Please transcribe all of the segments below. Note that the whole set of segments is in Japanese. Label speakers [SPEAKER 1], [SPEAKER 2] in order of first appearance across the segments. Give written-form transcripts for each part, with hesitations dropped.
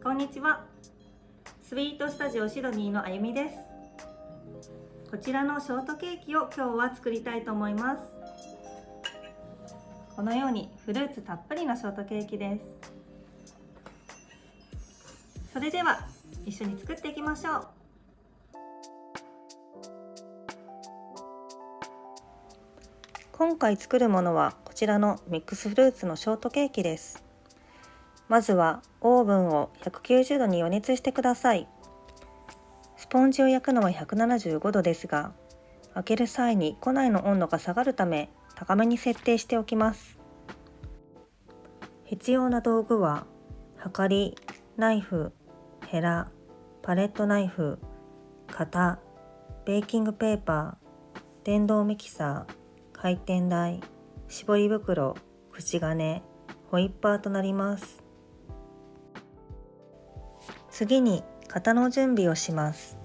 [SPEAKER 1] こんにちは。スイートスタジオシドニーのあゆみです。こちらのショートケーキを今日は作りたいと思います。このようにフルーツたっぷりのショートケーキです。それでは一緒に作っていきましょう。今回作るものはこちらのミックスフルーツのショートケーキです。まずはオーブンを190度に予熱してください。スポンジを焼くのは175度ですが、開ける際に庫内の温度が下がるため高めに設定しておきます。必要な道具ははかり、ナイフ、ヘラ、パレットナイフ、型、ベーキングペーパー、電動ミキサー、回転台、絞り袋、口金、ホイッパーとなります。次に型の準備をします。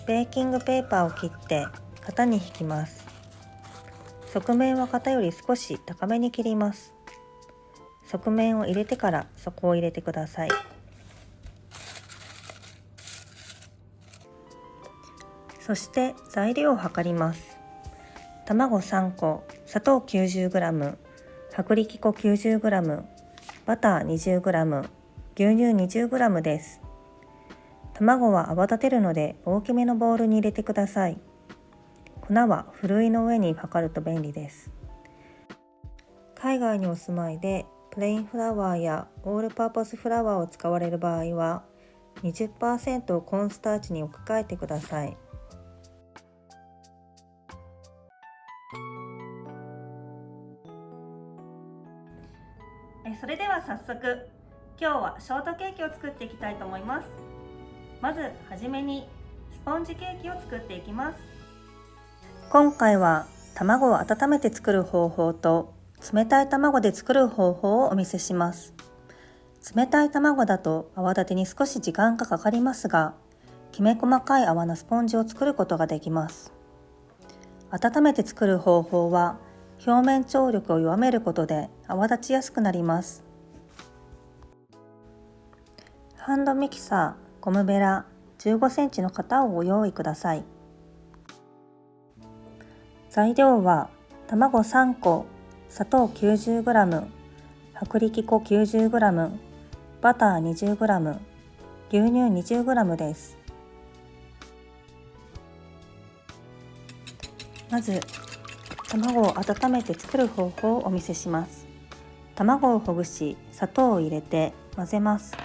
[SPEAKER 1] ベーキングペーパーを切って型に引きます。側面は型より少し高めに切ります。側面を入れてから底を入れてください。そして材料を量ります。卵3個、砂糖 90g、薄力粉 90g、バター 20g、牛乳 20g です。卵は泡立てるので大きめのボウルに入れてください。粉はふるいの上に量ると便利です。海外にお住まいでプレインフラワーやオールパーパスフラワーを使われる場合は 20% をコーンスターチに置き換えてください。それでは早速今日はショートケーキを作っていきたいと思います。まずはじめにスポンジケーキを作っていきます。今回は卵を温めて作る方法と冷たい卵で作る方法をお見せします。冷たい卵だと泡立てに少し時間がかかりますが、きめ細かい泡のスポンジを作ることができます。温めて作る方法は表面張力を弱めることで泡立ちやすくなります。ハンドミキサー、ゴムベラ、15センチの型をご用意ください。材料は卵3個、砂糖 90g、薄力粉 90g、バター 20g、牛乳 20g です。まず卵を温めて作る方法をお見せします。卵をほぐし、砂糖を入れて混ぜます。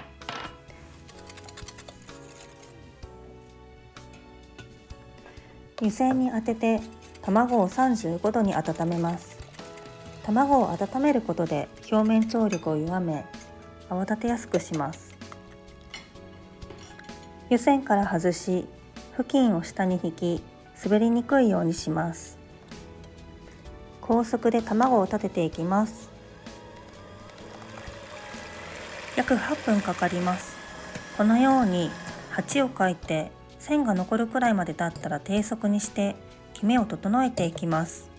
[SPEAKER 1] 湯煎に当てて卵を35度に温めます。卵を温めることで表面張力を弱め、泡立てやすくします。湯煎から外し、布巾を下に引き、滑りにくいようにします。高速で卵を立てていきます。約8分かかります。このように8を書いて線が残るくらいまで経ったら低速にしてきめを整えていきます。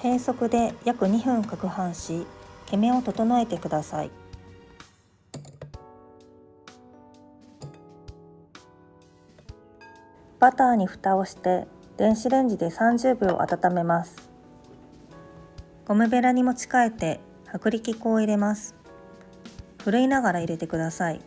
[SPEAKER 1] 低速で約2分攪拌し、きめを整えてください。バターに蓋をして電子レンジで30秒温めます。ゴムベラに持ち替えて薄力粉を入れます。ふるいながら入れてください。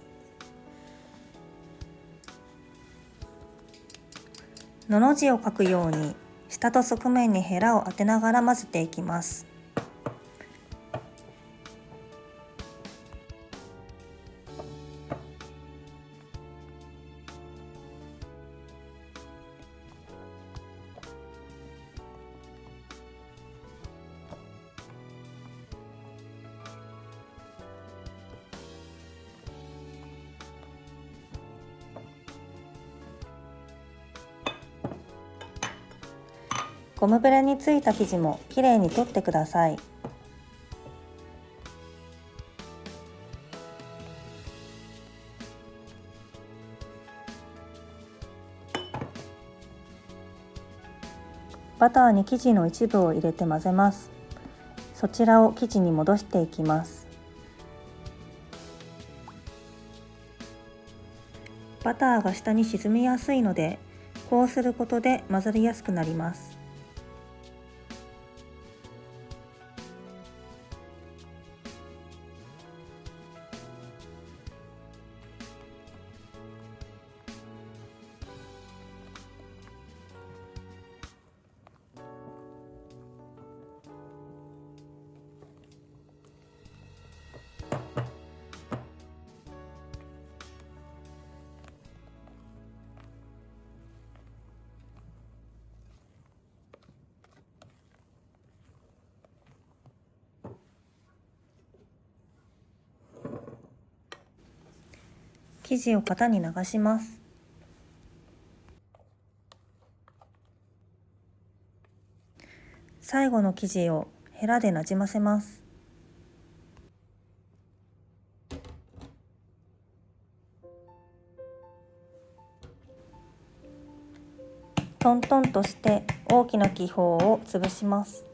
[SPEAKER 1] のの字を書くように下と側面にヘラを当てながら混ぜていきます。ゴムベラについた生地もきれいに取ってください。バターに生地の一部を入れて混ぜます。そちらを生地に戻していきます。バターが下に沈みやすいので、こうすることで混ざりやすくなります。生地を型に流します。最後の生地をヘラでなじませます。トントンとして大きな気泡を潰します。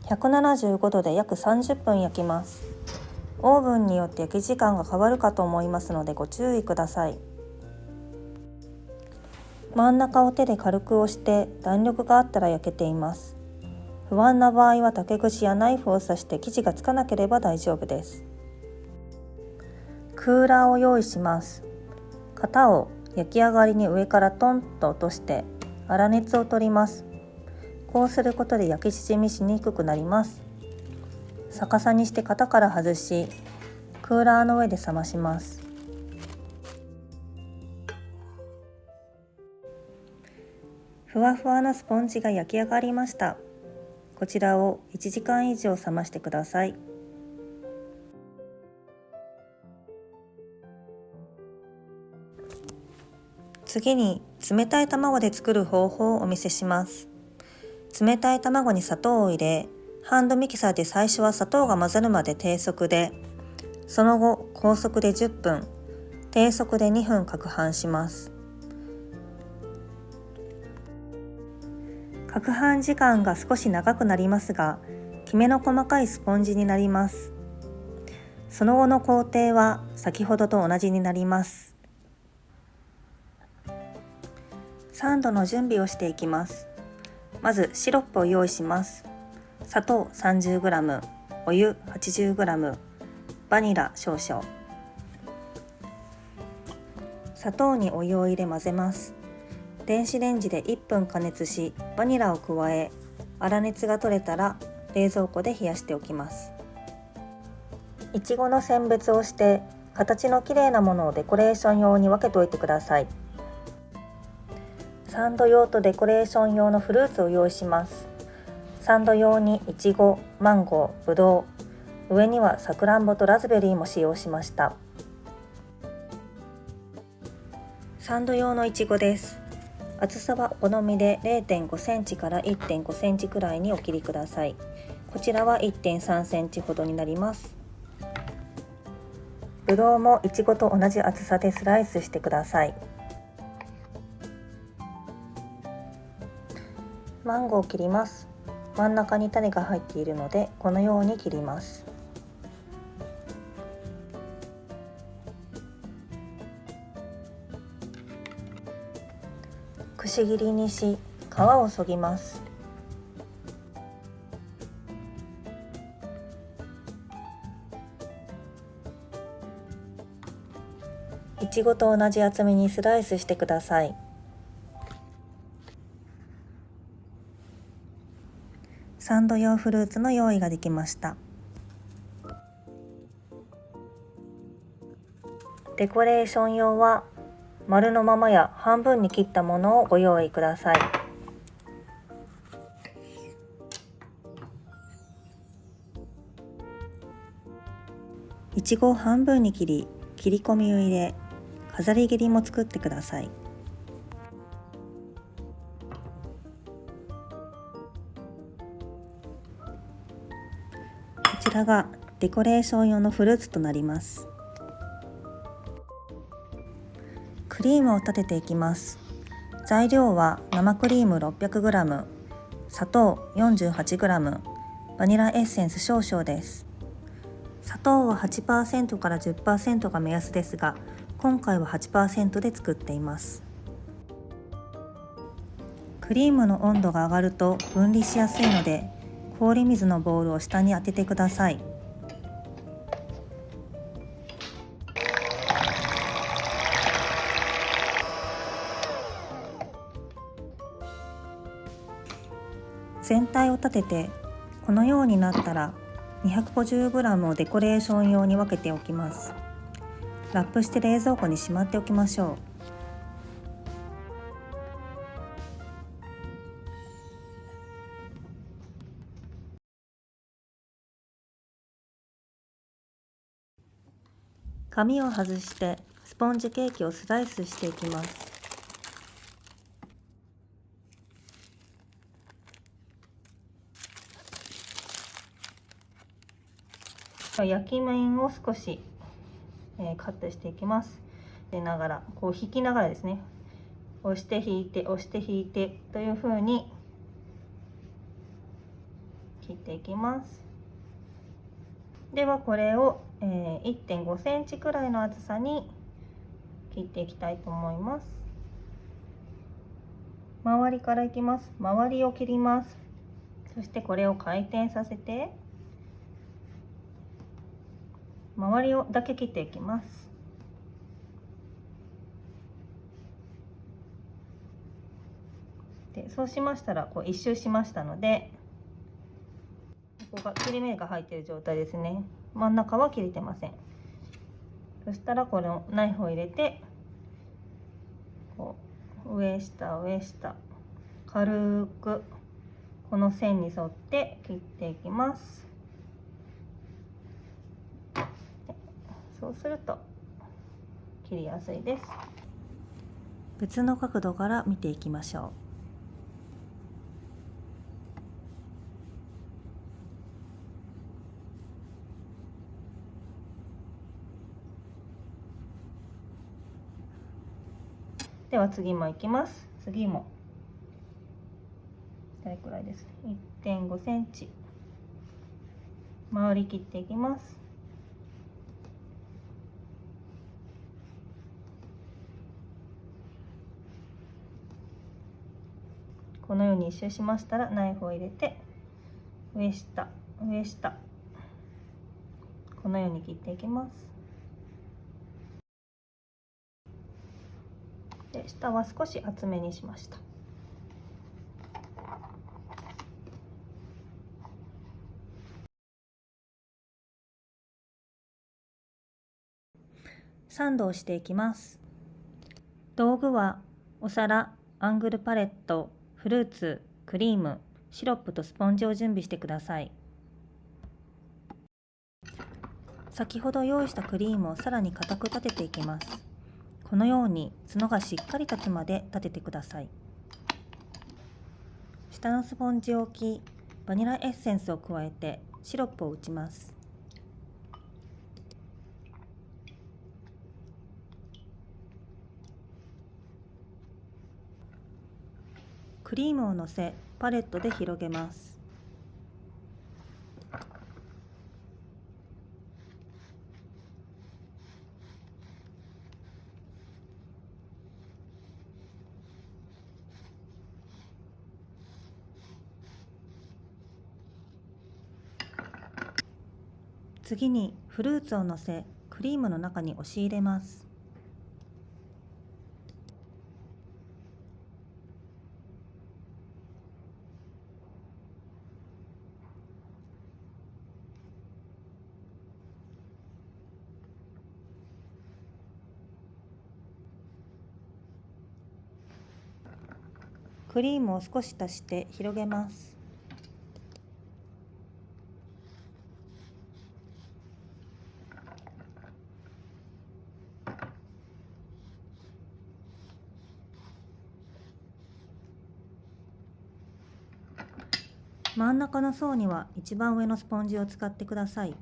[SPEAKER 1] 175度で約30分焼きます。オーブンによって焼き時間が変わるかと思いますのでご注意ください。真ん中を手で軽く押して弾力があったら焼けています。不安な場合は竹串やナイフを刺して生地がつかなければ大丈夫です。クーラーを用意します。型を焼き上がりに上からトンと落として粗熱を取ります。こうすることで焼き縮みしにくくなります。逆さにして型から外し、クーラーの上で冷まします。ふわふわなスポンジが焼き上がりました。こちらを1時間以上冷ましてください。次に冷たい卵で作る方法をお見せします。冷たい卵に砂糖を入れ、ハンドミキサーで最初は砂糖が混ざるまで低速で、その後高速で10分、低速で2分攪拌します。攪拌時間が少し長くなりますが、きめの細かいスポンジになります。その後の工程は先ほどと同じになります。サンドの準備をしていきます。まずシロップを用意します。砂糖 30g、お湯 80g、バニラ少々。砂糖にお湯を入れ混ぜます。電子レンジで1分加熱し、バニラを加え、粗熱が取れたら冷蔵庫で冷やしておきます。いちごの選別をして、形のきれいなものをデコレーション用に分けておいてください。サンド用とデコレーション用のフルーツを用意します。サンド用にいちご、マンゴー、ぶどう、上にはさくらんぼとラズベリーも使用しました。サンド用のいちごです。厚さはお好みで 0.5 センチから 1.5 センチくらいにお切りください。こちらは 1.3 センチほどになります。ぶどうもいちごと同じ厚さでスライスしてください。マンゴーを切ります。真ん中に種が入っているのでこのように切ります。くし切りにし、皮を削ぎます。いちごと同じ厚みにスライスしてください。サンド用フルーツの用意ができました。デコレーション用は丸のままや半分に切ったものをご用意ください。いちごを半分に切り、切り込みを入れ、飾り切りも作ってください。こちらがデコレーション用のフルーツとなります。クリームを立てていきます。材料は生クリーム 600g、砂糖 48g、バニラエッセンス少々です。砂糖は 8% から 10% が目安ですが、今回は 8% で作っています。クリームの温度が上がると分離しやすいので、氷水のボウルを下に当ててください。全体を立てて、このようになったら 250g をデコレーション用に分けておきます。ラップして冷蔵庫にしまっておきましょう。紙を外してスポンジケーキをスライスしていきます。焼き面を少し、カットしていきます。でながらこう引きながらですね、押して引いて押して引いてという風に切っていきます。ではこれを、1.5 センチくらいの厚さに切っていきたいと思います。周りからいきます。周りを切ります。そしてこれを回転させて周りをだけ切っていきます。でそうしましたらこう一周しましたので、ここが切り目が入っている状態ですね。真ん中は切れてません。そしたらこのナイフを入れてこう上下上下軽くこの線に沿って切っていきます。そうすると切りやすいです。別の角度から見ていきましょう。では次もいきます。次もどれくらいですね。1.5 センチ周り切っていきます。このように一周しましたらナイフを入れて上下上下このように切っていきます。で下は少し厚めにしました。サンドをしていきます。道具はお皿、アングルパレット、フルーツ、クリーム、シロップとスポンジを準備してください。先ほど用意したクリームをさらに固く立てていきます。このように角がしっかり立つまで立ててください。下のスポンジを置き、バニラエッセンスを加えてシロップを打ちます。クリームをのせ、パレットで広げます。次にフルーツをのせ、クリームの中に押し入れます。クリームを少し足して広げます。真ん中の層には一番上のスポンジを使ってください。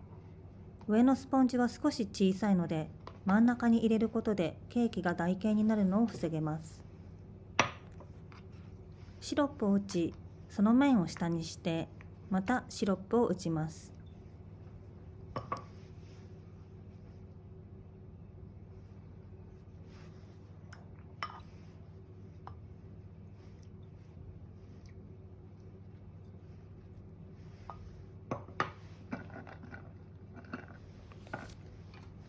[SPEAKER 1] 上のスポンジは少し小さいので、真ん中に入れることでケーキが台形になるのを防げます。シロップを打ち、その面を下にしてまたシロップを打ちます。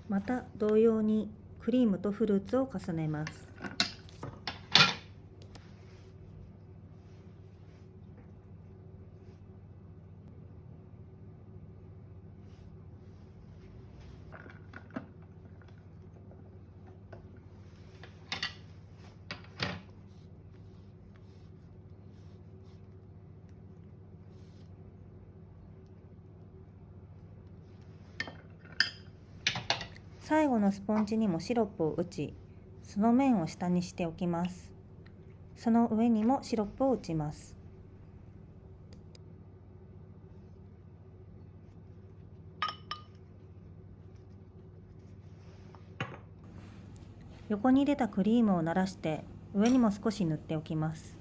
[SPEAKER 1] また同様にクリームとフルーツを重ねます。最後のスポンジにもシロップを打ち、その面を下にしておきます。その上にもシロップを打ちます。横に出たクリームをならして上にも少し塗っておきます。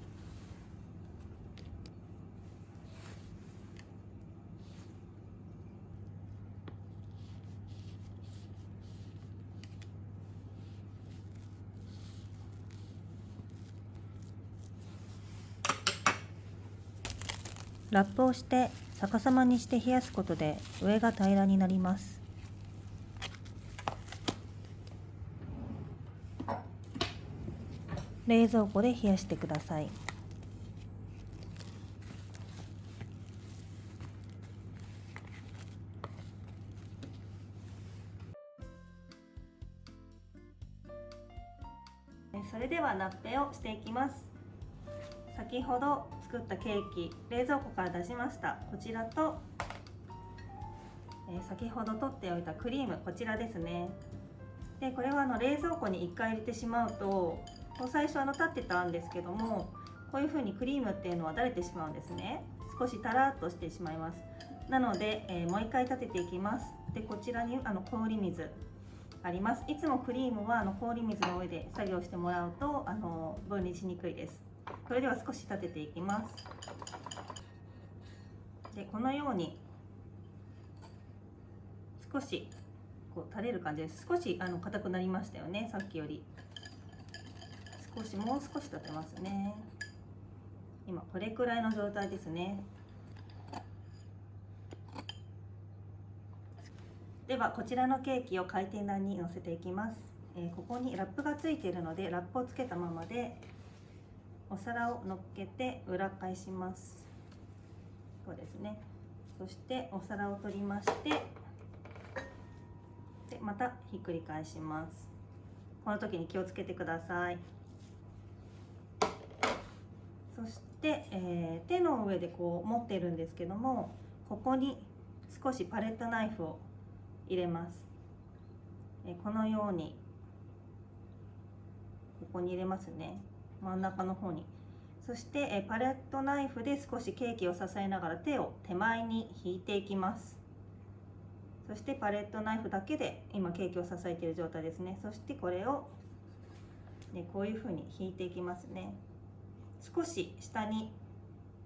[SPEAKER 1] ラップをして逆さまにして冷やすことで上が平らになります。冷蔵庫で冷やしてください。それではナッペをしていきます。先ほど作ったケーキ、冷蔵庫から出しました。こちらと、先ほど取っておいたクリーム、こちらですね。でこれは冷蔵庫に1回入れてしまうと、最初立ってたんですけども、こういう風にクリームっていうのはだれてしまうんですね。少しタラッとしてしまいます。なので、もう1回立てていきます。でこちらに氷水あります。いつもクリームは氷水の上で作業してもらうと分離しにくいです。それでは少し立てていきます。でこのように少し垂れる感じです。少し硬くなりましたよね、さっきより。もう少し立てますね。今これくらいの状態ですね。ではこちらのケーキを回転台に乗せていきます。ここにラップがついているので、ラップをつけたままでお皿を乗っけて裏返します。こうですね。そしてお皿を取りまして、でまたひっくり返します。この時に気をつけてください。そして、手の上で持っているんですけども、ここに少しパレットナイフを入れます。このようにここに入れますね、真ん中の方に。そして、パレットナイフで少しケーキを支えながら手を手前に引いていきます。そしてパレットナイフだけで今ケーキを支えている状態ですね。そしてこれを、こういう風に引いていきますね。少し下に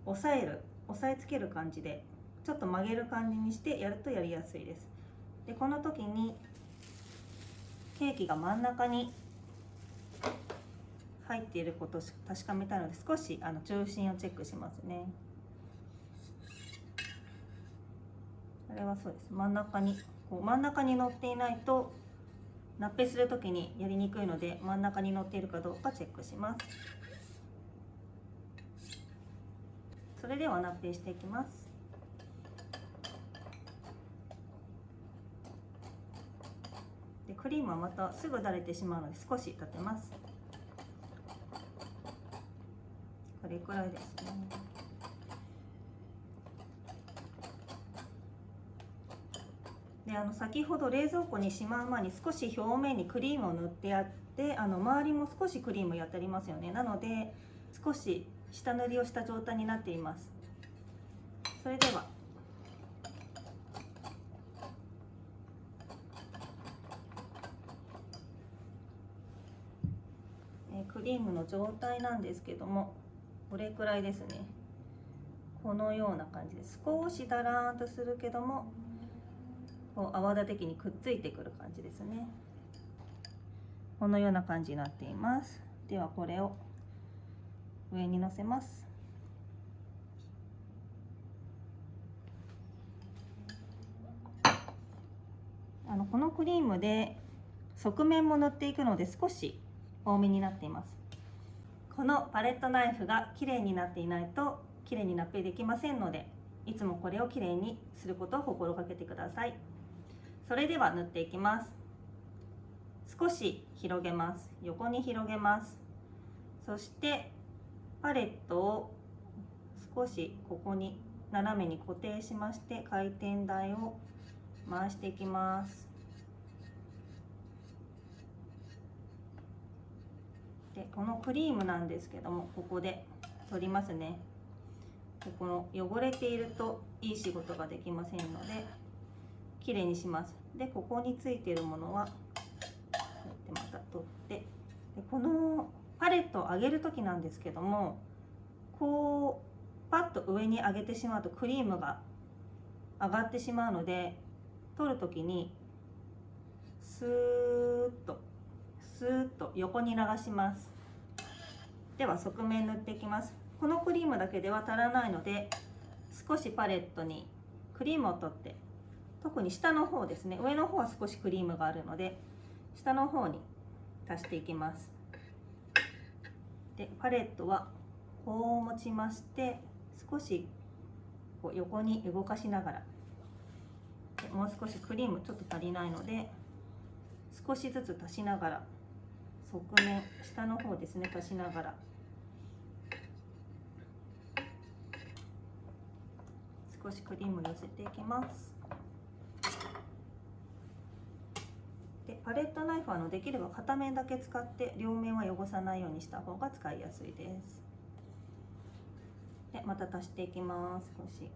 [SPEAKER 1] 押さえつける感じで、ちょっと曲げる感じにしてやるとやりやすいです。でこの時にケーキが真ん中に入っていることを確かめたいので、少し中心をチェックしますね。これはそうです。真ん中に乗っていないとナッペする時にやりにくいので、真ん中に乗っているかどうかチェックします。それではナッペしていきます。でクリームはまたすぐだれてしまうので少し立てます。これくらいですね。で先ほど冷蔵庫にしまう前に少し表面にクリームを塗ってやって、周りも少しクリームやってありますよね。なので少し下塗りをした状態になっています。それではクリームの状態なんですけども、これくらいですね。このような感じで少しだらーんとするけども、こう泡立て器にくっついてくる感じですね。このような感じになっています。ではこれを上にのせます。このクリームで側面も塗っていくので少し多めになっています。このパレットナイフが綺麗になっていないと綺麗にラップできませんので、いつもこれを綺麗にすることを心がけてください。それでは塗っていきます。少し広げます。横に広げます。そしてパレットを少しここに斜めに固定しまして、回転台を回していきます。でこのクリームなんですけども、ここで取りますね。この汚れているといい仕事ができませんので、きれいにします。でここについているものはこうやってまた取って、でこのパレットを上げる時なんですけども、こうパッと上に上げてしまうとクリームが上がってしまうので、取る時にスーッと横に流します。では側面塗っていきます。このクリームだけでは足らないので、少しパレットにクリームを取って、特に下の方ですね、上の方は少しクリームがあるので下の方に足していきます。でパレットはこう持ちまして、少しこう横に動かしながら、でもう少しクリームちょっと足りないので少しずつ足しながら、側面下の方ですね、足しながら少しクリームをのせていきます。でパレットナイフはできれば片面だけ使って、両面は汚さないようにした方が使いやすいです。でまた足していきます。少し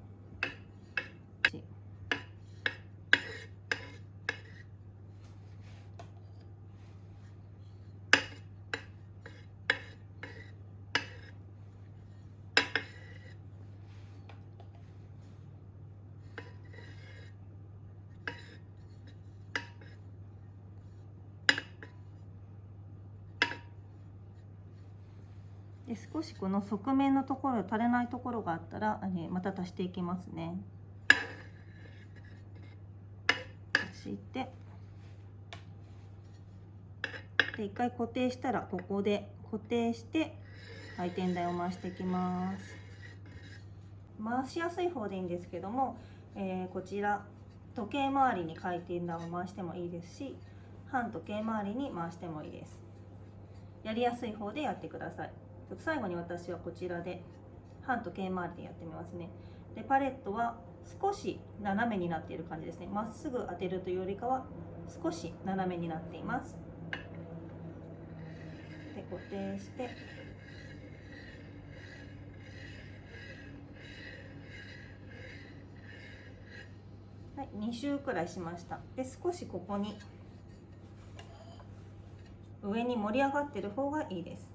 [SPEAKER 1] で少しこの側面のところ、足りないところがあったらまた足していきますね。足してで一回固定したら、ここで固定して回転台を回していきます。回しやすい方でいいんですけども、こちら時計回りに回転台を回してもいいですし、反時計回りに回してもいいです。やりやすい方でやってください。ちょっと最後に私はこちらで反時計回りでやってみますね。でパレットは少し斜めになっている感じですね。まっすぐ当てるというよりかは少し斜めになっています。で固定して、はい、2周くらいしました。で少しここに上に盛り上がっている方がいいです。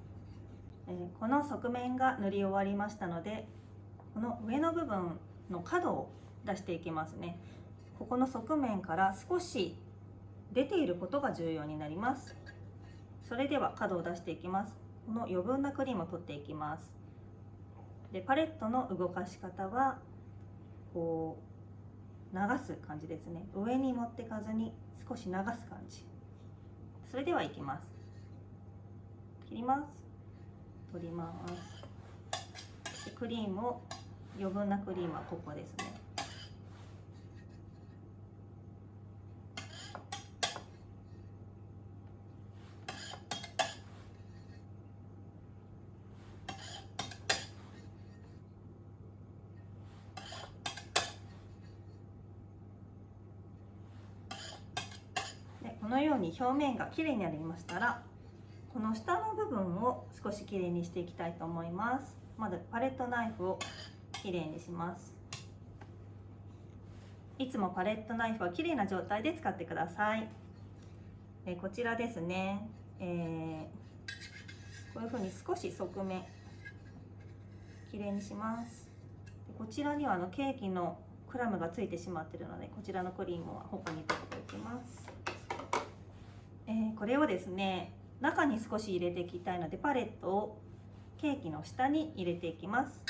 [SPEAKER 1] この側面が塗り終わりましたので、この上の部分の角を出していきますね。ここの側面から少し出ていることが重要になります。それでは角を出していきます。この余分なクリームを取っていきます。でパレットの動かし方はこう流す感じですね。上に持ってかずに少し流す感じ。それではいきます。切ります。取ります。でクリームを、余分なクリームはここですね。でこのように表面がきれいになりましたら、この下の部分を少しきれいにしていきたいと思います。まずパレットナイフをきれいにします。いつもパレットナイフはきれいな状態で使ってください。こちらですね、こういうふうに少し側面きれいにします。でこちらにはケーキのクラムがついてしまっているので、こちらのクリームは他に取っておきます。これをですね、中に少し入れていきたいので、パレットをケーキの下に入れていきます。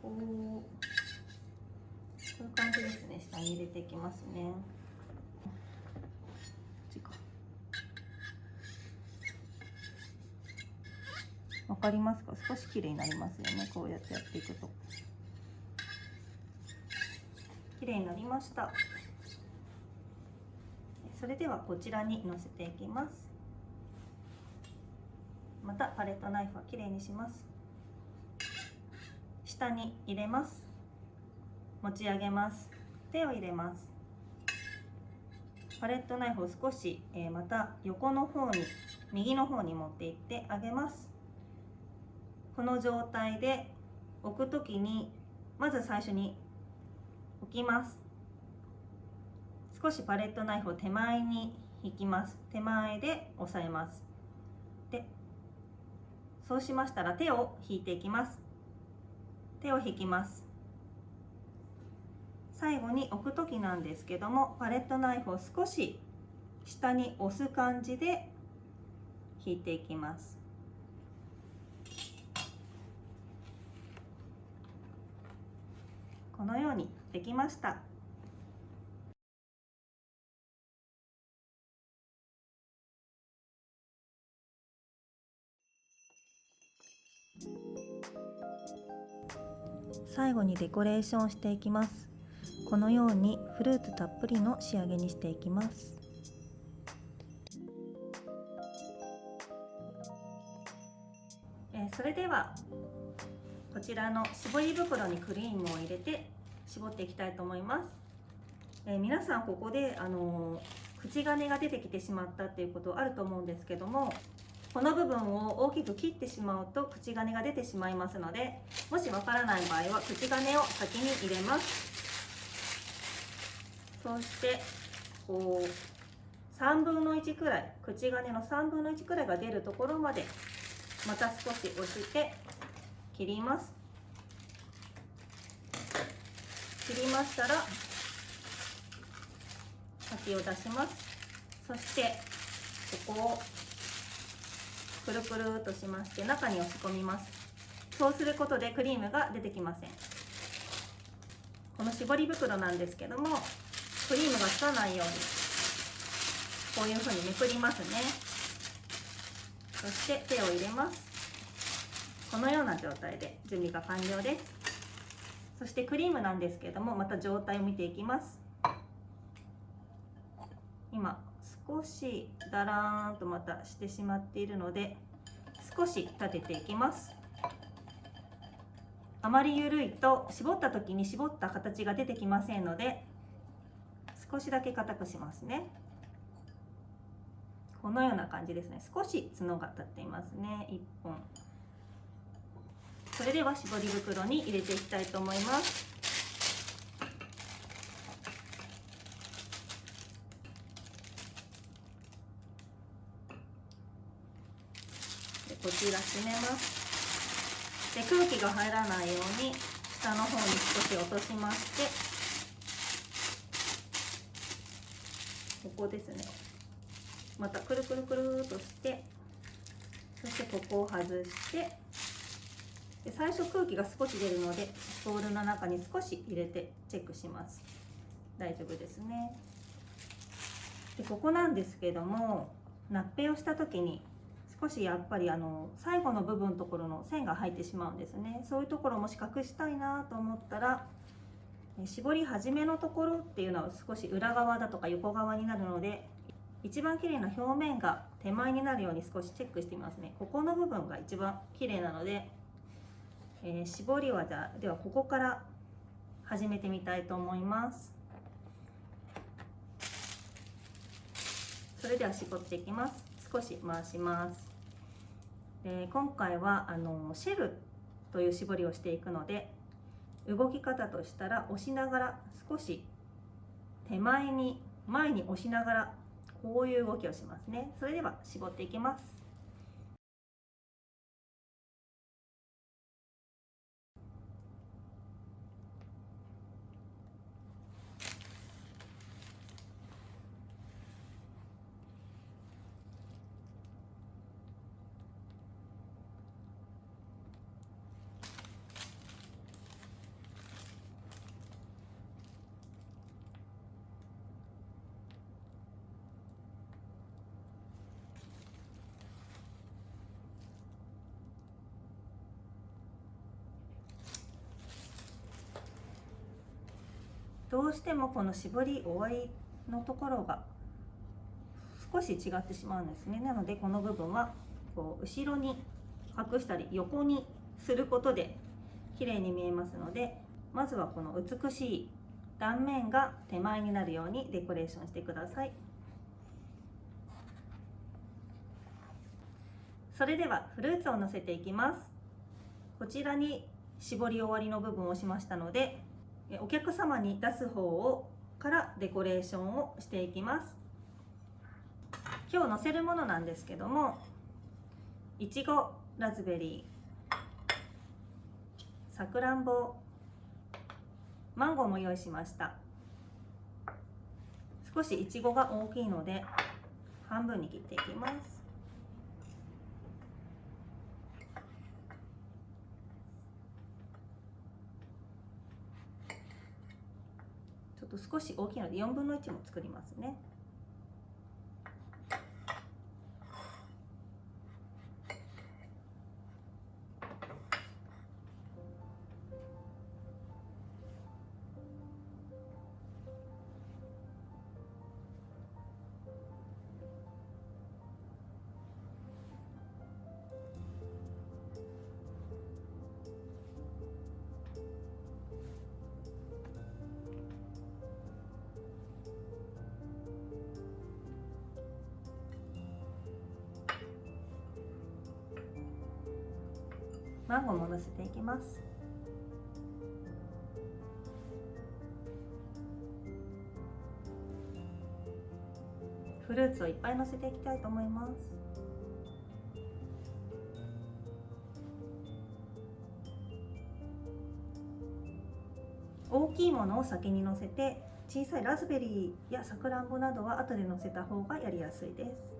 [SPEAKER 1] こういう感じですね。下に入れていきますね。わかりますか？少し綺麗になりますよね。こうやってやっていくと綺麗になりました。それではこちらにのせていきます。またパレットナイフは綺麗にします。下に入れます。持ち上げます。手を入れます。パレットナイフを少し、また横の方に、右の方に持っていってあげます。この状態で置くときに、まず最初に置きます。少しパレットナイフを手前に引きます。手前で押さえます。で、そうしましたら手を引いていきます。手を引きます。最後に置くときなんですけども、パレットナイフを少し下に押す感じで引いていきます。このようにできました。最後にデコレーションしていきます。このようにフルーツたっぷりの仕上げにしていきます。それではこちらの絞り袋にクリームを入れて絞っていきたいと思います。皆さんここで口金が出てきてしまったっていうことあると思うんですけども、この部分を大きく切ってしまうと口金が出てしまいますので、もしわからない場合は口金を先に入れます。そしてこう3分の1くらい、口金の3分の1くらいが出るところまでまた少し押して切ります。切りましたら先を出します。そしてここをくるくるっとしまして中に押し込みます。そうすることでクリームが出てきません。この絞り袋なんですけども、クリームがつかないようにこういうふうにめくりますね。そして手を入れます。このような状態で準備が完了です。そしてクリームなんですけども、また状態を見ていきます。今少しだらーんとまたしてしまっているので、少し立てていきます。あまり緩いと絞った時に絞った形が出てきませんので、少しだけ硬くしますね。このような感じですね。少し角が立っていますね。1本。それでは絞り袋に入れていきたいと思います。でこちら閉めます。で空気が入らないように下の方に少し落としまして、ここですね。またくるくるくるっとして、そしてここを外して、で最初空気が少し出るのでボウルの中に少し入れてチェックします。大丈夫ですね。でここなんですけども、ナッペをした時に少しやっぱり最後の部分のところの線が入ってしまうんですね。そういうところもし隠したいなと思ったら、絞り始めのところっていうのは少し裏側だとか横側になるので、一番綺麗な表面が手前になるように少しチェックしてみますね。ここの部分が一番綺麗なので、絞りはではここから始めてみたいと思います。それでは絞っていきます。少し回します。今回はシェルという絞りをしていくので、動き方としたら押しながら少し手前に前に押しながらこういう動きをしますね。それでは絞っていきます。どうしてもこの絞り終わりのところが少し違ってしまうんですね。なのでこの部分はこう後ろに隠したり横にすることで綺麗に見えますので、まずはこの美しい断面が手前になるようにデコレーションしてください。それではフルーツをのせていきます。こちらに絞り終わりの部分をしましたので、お客様に出す方をからデコレーションをしていきます。今日のせるものなんですけども、いちご、ラズベリー、さくらんぼ、マンゴーも用意しました。少しいちごが大きいので半分に切っていきます。ちょっと少し大きいので4分の1も作りますね。マンゴーものせていきます。フルーツをいっぱいのせていきたいと思います。大きいものを先にのせて、小さいラズベリーやさくらんぼなどは後でのせた方がやりやすいです。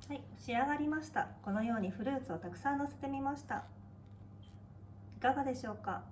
[SPEAKER 1] はい、仕上がりました。このようにフルーツをたくさんのせてみました。いかがでしょうか。